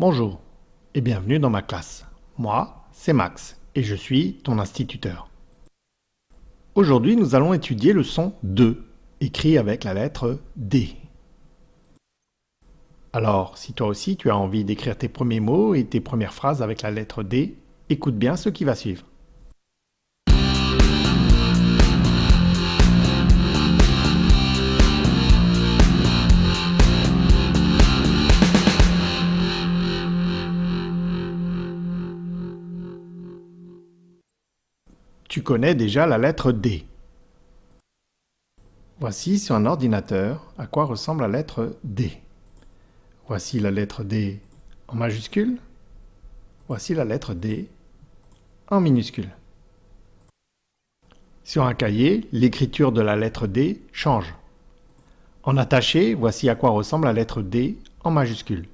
Bonjour et bienvenue dans ma classe. Moi, c'est Max et je suis ton instituteur. Aujourd'hui, nous allons étudier le son de, écrit avec la lettre D. Alors, si toi aussi tu as envie d'écrire tes premiers mots et tes premières phrases avec la lettre D, écoute bien ce qui va suivre. Tu connais déjà la lettre D. Voici sur un ordinateur à quoi ressemble la lettre D. Voici la lettre D en majuscule. Voici la lettre D en minuscule. Sur un cahier, l'écriture de la lettre D change. En attaché, voici à quoi ressemble la lettre D en majuscule.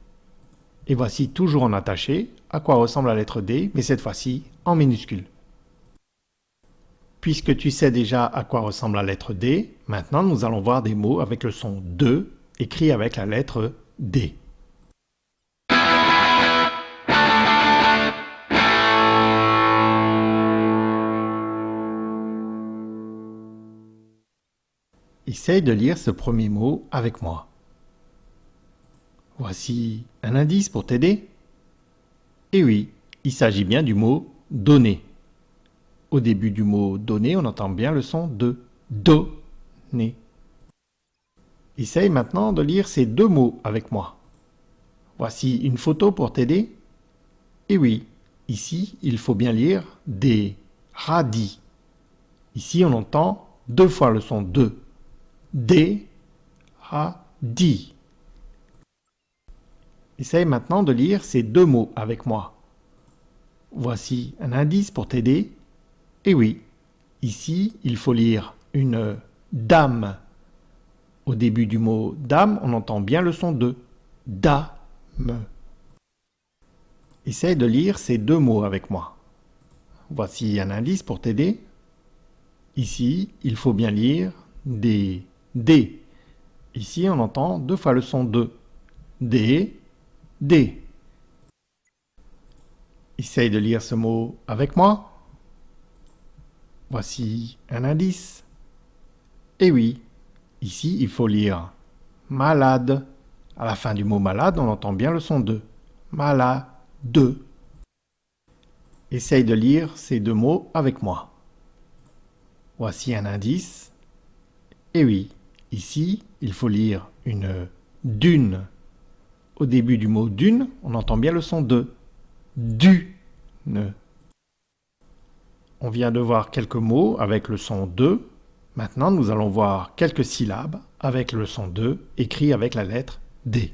Et voici toujours en attaché à quoi ressemble la lettre D, mais cette fois-ci en minuscule. Puisque tu sais déjà à quoi ressemble la lettre D, maintenant nous allons voir des mots avec le son de écrit avec la lettre D. Essaye de lire ce premier mot avec moi. Voici un indice pour t'aider. Et oui, il s'agit bien du mot donner. Au début du mot donner, on entend bien le son de donner. Essaye maintenant de lire ces deux mots avec moi. Voici une photo pour t'aider. Et oui, ici, il faut bien lire des radis. Ici, on entend deux fois le son de. Des radis. Essaye maintenant de lire ces deux mots avec moi. Voici un indice pour t'aider. Et oui, ici, il faut lire une dame. Au début du mot dame, on entend bien le son de dame. Essaye de lire ces deux mots avec moi. Voici un indice pour t'aider. Ici, il faut bien lire des D. Ici, on entend deux fois le son de D, D. Essaye de lire ce mot avec moi. Voici un indice. Et oui, ici, il faut lire malade. À la fin du mot malade, on entend bien le son de malade. Essaye de lire ces deux mots avec moi. Voici un indice. Et oui, ici, il faut lire une dune. Au début du mot dune, on entend bien le son de dune. On vient de voir quelques mots avec le son de. Maintenant, nous allons voir quelques syllabes avec le son de écrit avec la lettre D.